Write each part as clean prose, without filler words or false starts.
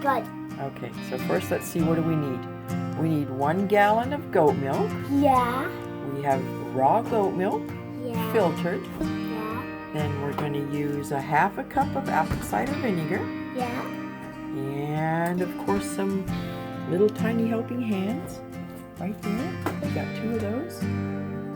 Good. Okay, so first let's see, what do we need? We need 1 gallon of goat milk. Yeah. We have raw goat milk, Yeah. filtered. Yeah. Then we're going to use a 1/2 cup of apple cider vinegar. Yeah. And of course some little tiny helping hands right there. We got 2 of those.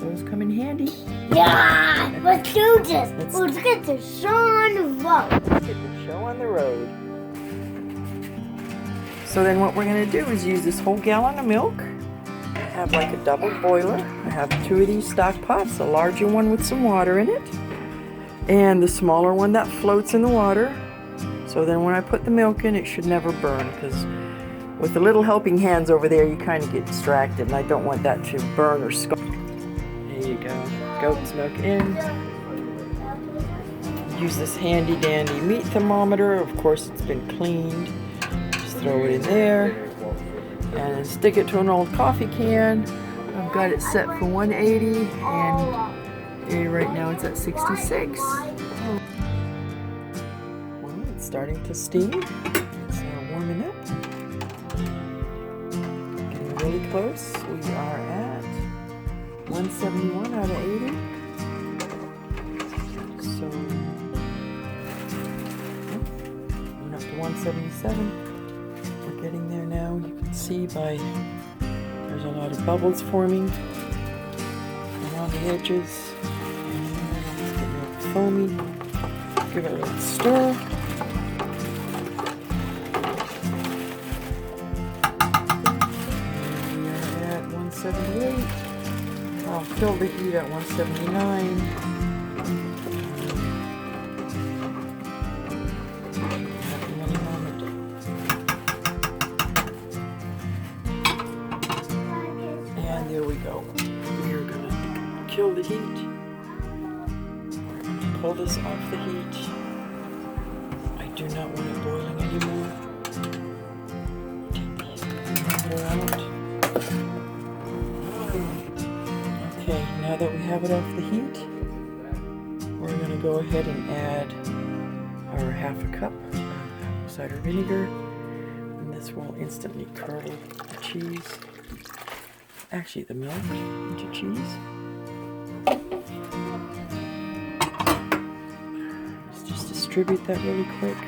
Those come in handy. Yeah. Let's do this. Let's get the show on the road. Let's get the show on the road. So then what we're going to do is use this whole gallon of milk. I have like a double boiler. I have 2 of these stock pots, a larger one with some water in it, and the smaller one that floats in the water. So then when I put the milk in, it should never burn, because with the little helping hands over there, you kind of get distracted, and I don't want that to burn or scar. There you go. Goat's milk in. Use this handy dandy meat thermometer. Of course, it's been cleaned. Just throw it in there and stick it to an old coffee can. I've got it set for 180, and right now it's at 66. Well, it's starting to steam. It's warming up. Getting really close. We are at 171 out of 80. So, we're up to 177. We're getting there now. You can see by there's a lot of bubbles forming around the edges. It's getting a little foamy. Give it a little stir. And we are at 178. I'll kill the heat at 179. And there we go. We are going to kill the heat. We're going to pull this off the heat. I do not want it boiling anymore. Take these out. Okay, now that we have it off the heat, we're going to go ahead and add our 1/2 cup of apple cider vinegar, and this will instantly curdle the cheese, actually the milk, into cheese. Let's just distribute that really quick,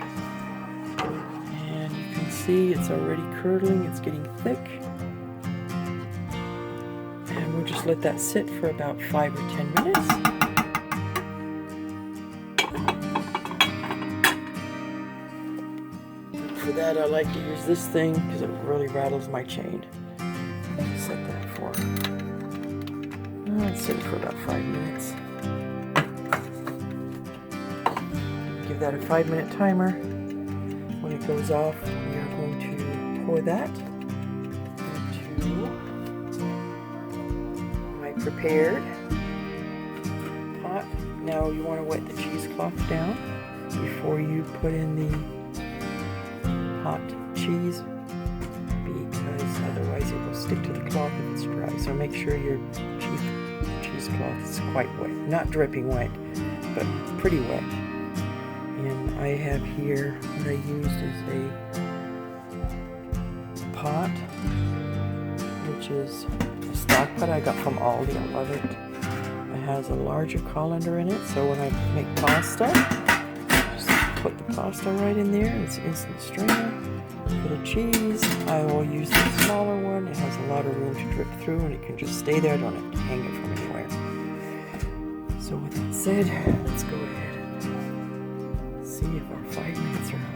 and you can see it's already curdling, it's getting thick. We'll just let that sit for about 5 or 10 minutes. For that, I like to use this thing because it really rattles my chain. Set that for, let's set it for about 5 minutes. Give that a 5-minute timer. When it goes off, we are going to pour that into prepared pot. Now you want to wet the cheesecloth down before you put in the hot cheese, because otherwise it will stick to the cloth if it's dry. So make sure your cheesecloth is quite wet, not dripping wet, but pretty wet. And I have here what I used is a pot, which is stock pot I got from Aldi. I love it. It has a larger colander in it, so when I make pasta, just put the pasta right in there. It's instant strainer. For the cheese, I will use the smaller one. It has a lot of room to drip through, and it can just stay there. I don't have to hang it from anywhere. So with that said, let's go ahead and see if our 5 minutes are up.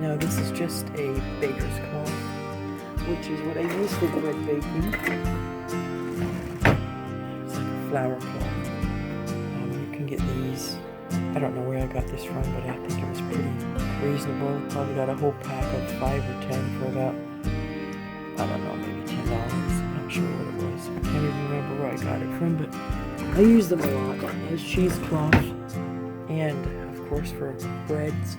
Now this is just a baker's cloth, which is what I use for bread baking. It's like a flour cloth. You can get these, I don't know where I got this from, but I think it was pretty reasonable. Probably got a whole pack of 5 or 10 for about, I don't know, maybe $10. I'm not sure what it was. I can't even remember where I got it from, but I use them a lot as cheesecloth, and of course for breads.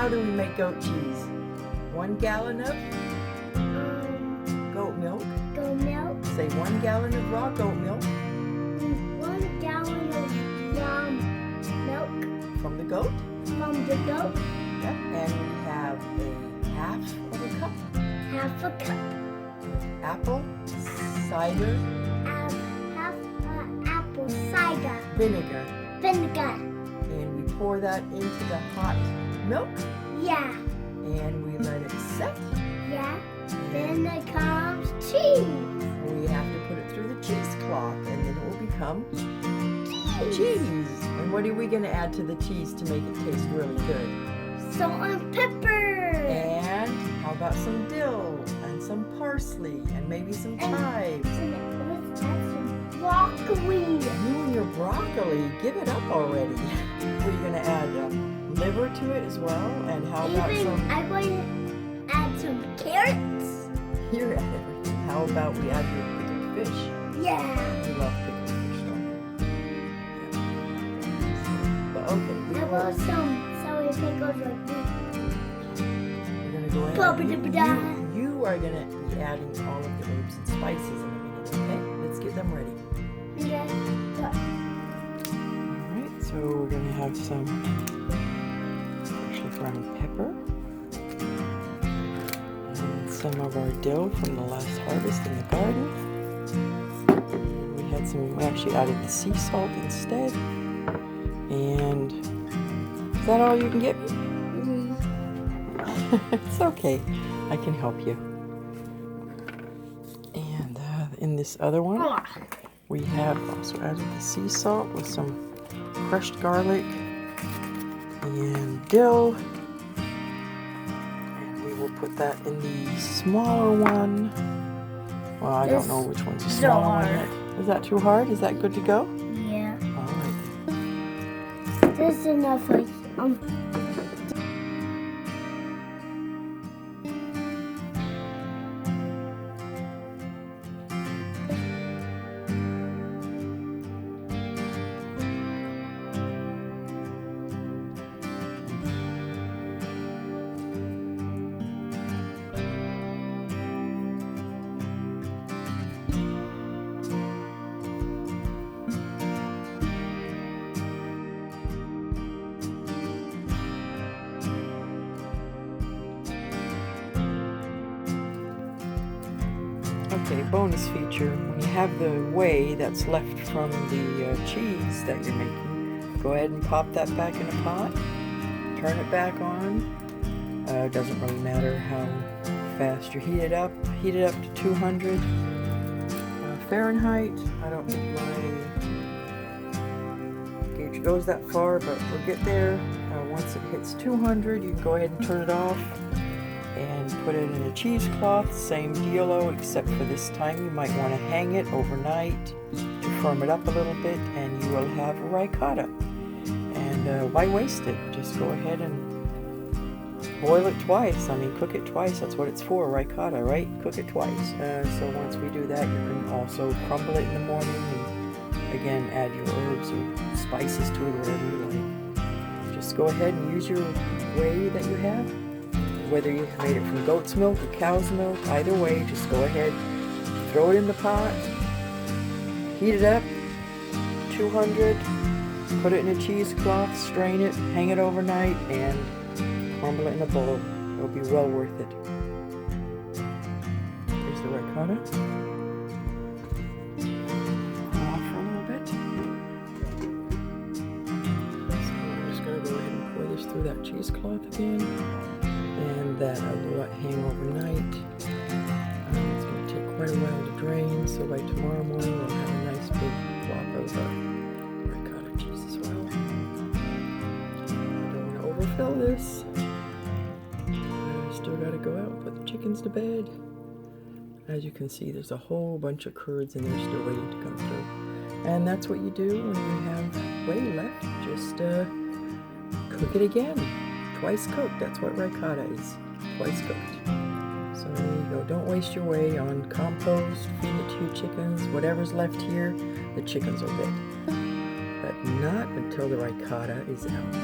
how do we make goat cheese? 1 gallon of goat milk. Goat milk. Say 1 gallon of raw goat milk. 1 gallon of raw milk From the goat. from the goat. Yep. And we have a half of a cup Half a cup. apple cider Half apple cider vinegar. vinegar. And we pour that into the hot milk Yeah. and we let it set. Yeah. Then there comes cheese. We have to put it through the cheesecloth and then it will become cheese. And what are we going to add to the cheese to make it taste really good? Salt and pepper. And how about some dill and some parsley and maybe some chives? And let's add some broccoli. You and your broccoli, give it up already. We're going to add liver to it as well. And how about I'm going to add some carrots. You're at everything. How about we add your pickled fish? Yeah. We love pickled fish, don't we? Yeah. But okay, I want some celery pickles like this. we're going to go ahead. You are going to be adding all of the herbs and spices in a minute, okay? Let's get them ready. Yeah. Alright, so we're going to have some freshly ground pepper. And some of our dill from the last harvest in the garden. We actually added the sea salt instead. And is that all you can get me? It's okay. I can help you. And in this other one, we have also added the sea salt with some crushed garlic and dill. And we will put that in the smaller one. Well, I don't know which one's the smaller one yet. Is that too hard? Is that good to go? Yeah. All right. This is enough. Like Okay, bonus feature. When you have the whey that's left from the cheese that you're making, go ahead and pop that back in a pot. Turn it back on. It doesn't really matter how fast you heat it up. Heat it up to 200 Fahrenheit. I don't think my gauge goes that far, but we'll get there. Once it hits 200, you can go ahead and turn it off and put it in a cheesecloth. Same dealo, except for this time you might want to hang it overnight to firm it up a little bit, and you will have ricotta. And why waste it? Just go ahead and boil it twice. I mean, cook it twice. That's what it's for, ricotta, right? Cook it twice. So once we do that, you can also crumble it in the morning and again add your herbs or spices to it, whatever you like. Just go ahead and use your whey that you have. Whether you made it from goat's milk or cow's milk, either way, just go ahead, throw it in the pot, heat it up, 200, put it in a cheesecloth, strain it, hang it overnight, and crumble it in a bowl. It'll be well worth it. Here's the ricotta. Cool off for a little bit. So I'm just going to go ahead and pour this through that cheesecloth again. And that I will let hang overnight. It's going to take quite a while to drain, so by tomorrow morning we'll have a nice big block of ricotta cheese as well. I don't want to overfill this. I still got to go out and put the chickens to bed. As you can see, there's a whole bunch of curds in there still waiting to come through. And that's what you do when you have whey left. Just cook it again. Twice cooked, that's what ricotta is. Twice cooked. So there you go. Don't waste your whey on compost, feed it to your chickens. Whatever's left here, the chickens will get. But not until the ricotta is out.